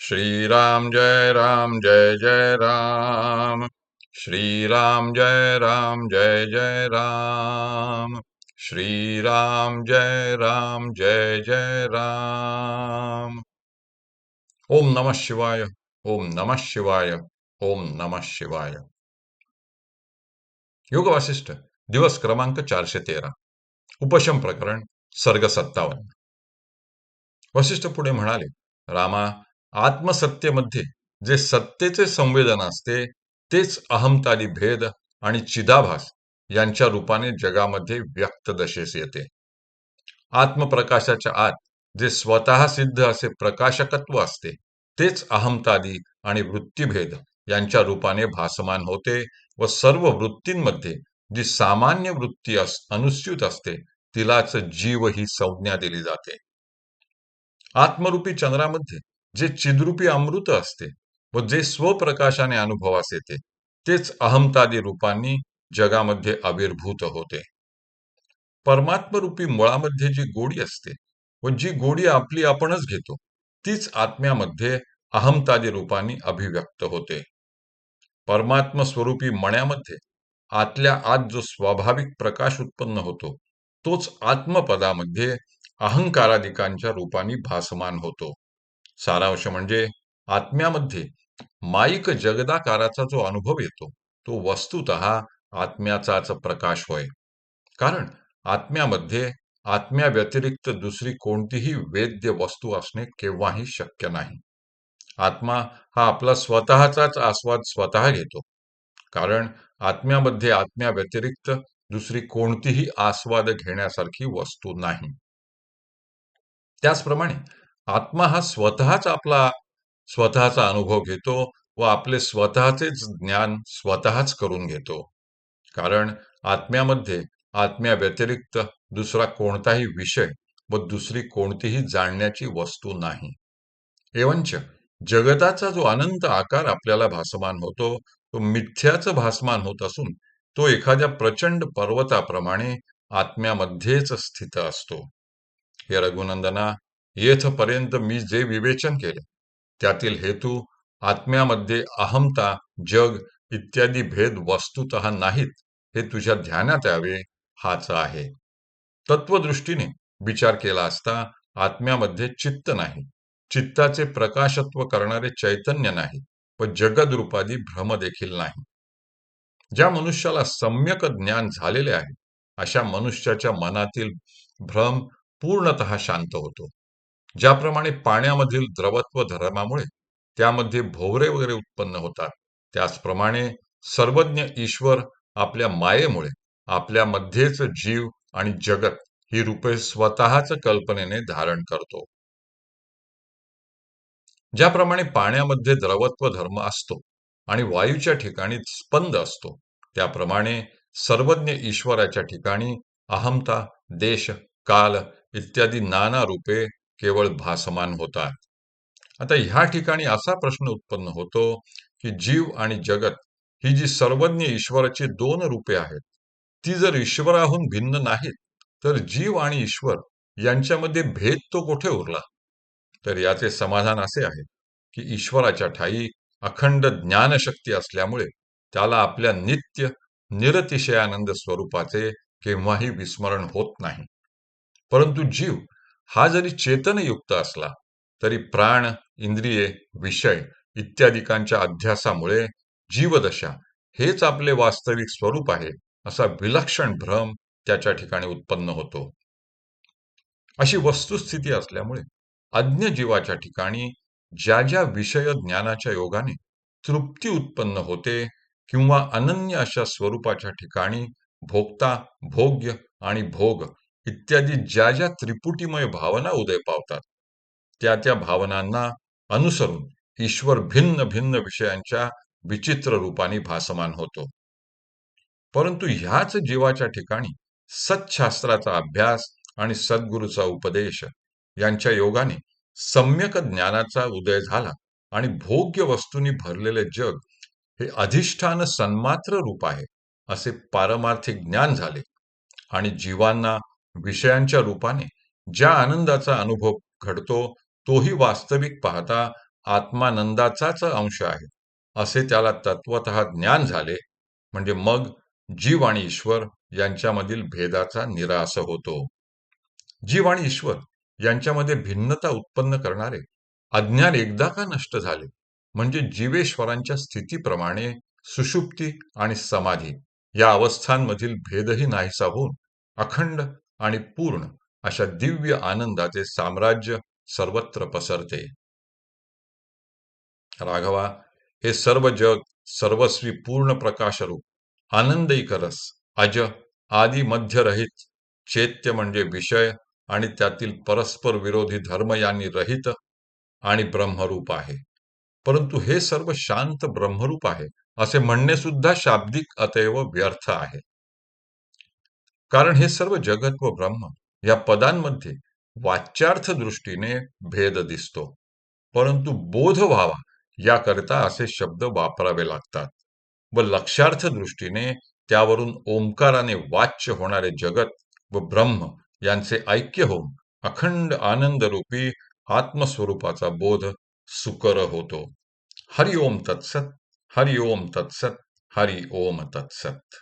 श्रीराम जय जय राम। श्रीराम जय जय राम। श्रीराम जय राम। ओम नमः शिवाय। ओम नमः शिवाय। ओम नमः शिवाय। योग वासिष्ठ दिवस क्रमांक 413। उपशम प्रकरण सर्ग 57। वसिष्ठ पुढे म्हणाले, रामा, आत्मसत्तेमध्ये जे सत्तेचे संवेदन असते तेच अहंतादी भेद आणि चिदाभास यांच्या रूपाने जगामध्ये व्यक्त दशेस येते. आत्मप्रकाशाच्या आत जे स्वतः सिद्ध असे प्रकाशकत्व असते तेच अहंतादी आणि वृत्तीभेद यांच्या रूपाने भासमान होते व सर्व वृत्तींमध्ये जी सामान्य वृत्ती अनुस्यूत असते तिलाच जीव ही संज्ञा दिली जाते. आत्मरूपी चंद्रामध्ये जे चिद्रूपी अमृत असते व जे स्वप्रकाशाने अनुभवास येते तेच अहंतादी रूपांनी जगामध्ये आविर्भूत होते. परमात्मरूपी मुळामध्ये जी गोडी असते व जी गोडी आपली आपणच घेतो तीच आत्म्यामध्ये अहंतादी रूपांनी अभिव्यक्त होते. परमात्म स्वरूपी मण्यामध्ये आतल्या आत जो स्वाभाविक प्रकाश उत्पन्न होतो तोच आत्मपदामध्ये अहंकारादिकांच्या रूपाने भासमान होतो. सारांश म्हणजे आत्म्यामध्ये माईक जगदाकाराचा जो अनुभव येतो तो वस्तुतः आत्म्याचाच प्रकाश होय. कारण आत्म्यामध्ये आत्म्या व्यतिरिक्त दुसरी कोणतीही वेद्य वस्तू असणे केव्हाही शक्य नाही. आत्मा हा आपला स्वतःचाच आस्वाद स्वतः घेतो. कारण आत्म्यामध्ये आत्म्या व्यतिरिक्त दुसरी कोणतीही आस्वाद घेण्यासारखी वस्तू नाही. त्याचप्रमाणे आत्मा हा स्वतःचा अनुभव घेतो व आपले स्वतःचेच ज्ञान स्वतःच करून घेतो. कारण आत्म्यामध्ये आत्म्या व्यतिरिक्त दुसरा कोणताही विषय व दुसरी कोणतीही जाणण्याची वस्तू नाही. एवंच जगताचा जो अनंत आकार आपल्याला भासमान होतो तो मिथ्याच भासमान होत असून तो एखाद्या प्रचंड पर्वताप्रमाणे आत्म्यामध्येच स्थित असतो. हे रघुनंदना, येथपर्यंत मी जे विवेचन केले त्यातील हेतू आत्म्यामध्ये अहंता, जग इत्यादी भेद वस्तुतः नाहीत हे तुझ्या ध्यानात यावे हाच आहे. तत्वदृष्टीने विचार केला असता आत्म्यामध्ये चित्त नाही, चित्ताचे प्रकाशत्व करणारे चैतन्य नाही व जगदरूपादी भ्रम देखील नाही. ज्या मनुष्याला सम्यक ज्ञान झालेले आहे अशा मनुष्याच्या मनातील भ्रम पूर्णतः शांत होतो. ज्याप्रमाणे पाण्यामधील द्रवत्व धर्मामुळे त्यामध्ये भोवरे वगैरे उत्पन्न होतात त्याचप्रमाणे सर्वज्ञ ईश्वर आपल्या मायेमुळे आपल्यामध्येच जीव आणि जगत ही रूपे स्वतःच कल्पनेने धारण करतो. ज्याप्रमाणे पाण्यामध्ये द्रवत्व धर्म असतो आणि वायूच्या ठिकाणी स्पंद असतो त्याप्रमाणे सर्वज्ञ ईश्वराच्या ठिकाणी अहंता, देश, काल इत्यादी नाना रूपे केवळ भासमान होतात. आता ह्या ठिकाणी असा प्रश्न उत्पन्न होतो की जीव आणि जगत ही जी सर्वज्ञ ईश्वराची दोन रूपे आहेत ती जर ईश्वराहून भिन्न नाहीत तर जीव आणि ईश्वर यांच्यामध्ये भेद तो कुठे उरला? तर याचे समाधान असे आहे की ईश्वराच्या ठायी अखंड ज्ञानशक्ती असल्यामुळे त्याला आपल्या नित्य निरतिशयानंद स्वरूपाचे केव्हाही विस्मरण होत नाही. परंतु जीव हा जरी चेतनयुक्त असला तरी प्राण, इंद्रिये, विषय इत्यादिकांच्या अध्यासामुळे जीवदशा हेच आपले वास्तविक स्वरूप आहे असा विलक्षण भ्रम त्याच्या ठिकाणी उत्पन्न होतो. अशी वस्तुस्थिती असल्यामुळे अज्ञ जीवाच्या ठिकाणी ज्या ज्या विषय ज्ञानाच्या योगाने तृप्ती उत्पन्न होते किंवा अनन्य अशा स्वरूपाच्या ठिकाणी भोक्ता, भोग्य आणि भोग इत्यादी ज्या ज्या त्रिपुटीमय भावना उदय पावतात त्या त्या भावनांना अनुसरून ईश्वर भिन्न भिन्न विषयांच्या विचित्र रूपाने भासमान होतो. परंतु ह्याच जीवाच्या ठिकाणी सत्शास्त्राचा अभ्यास आणि सद्गुरूचा उपदेश यांच्या योगाने सम्यक ज्ञानाचा उदय झाला आणि भोग्य वस्तूंनी भरलेले जग हे अधिष्ठान सन्मात्र रूप आहे असे पारमार्थिक ज्ञान झाले आणि जीवांना विषयांच्या रूपाने ज्या आनंदाचा अनुभव घडतो तोही वास्तविक पाहता आत्मानंदाचाच अंश आहे, असे त्याला तत्वतः ज्ञान झाले, म्हणजे मग जीव आणि ईश्वर यांच्यामधील भेदाचा निरास होतो. जीव आणि ईश्वर यांच्यामध्ये भिन्नता उत्पन्न करणारे अज्ञान एकदा का नष्ट झाले, म्हणजे जीवेश्वरांच्या स्थितीप्रमाणे सुषुप्ती आणि समाधी या अवस्थांमधील भेदही नाहीसा होऊन अखंड आणि पूर्ण अशा दिव्य आनंदाचे साम्राज्य सर्वत्र पसरते. राघवा, हे सर्व जग सर्वस्वी पूर्ण प्रकाशरूप आनंदैक रस अज आदी मध्यरहित चैत्य म्हणजे विषय आणि त्यातील परस्पर विरोधी धर्म यांनी रहित आणि ब्रह्मरूप आहे. परंतु हे सर्व शांत ब्रह्मरूप आहे असे म्हणणे सुद्धा शाब्दिक अतएव व्यर्थ आहे. कारण हे सर्व जगत व ब्रह्म या पदांमध्ये वाच्यार्थ दृष्टीने भेद दिसतो, परंतु बोध व्हावा याकरिता असे शब्द वापरावे लागतात व लक्षार्थ दृष्टीने त्यावरून ओंकाराने वाच्य होणारे जगत व ब्रह्म यांचे ऐक्य होऊन अखंड आनंदरूपी आत्मस्वरूपाचा बोध सुकर होतो. हरि ओम तत्सत, हरि ओम तत्सत, हरि ओम तत्सत.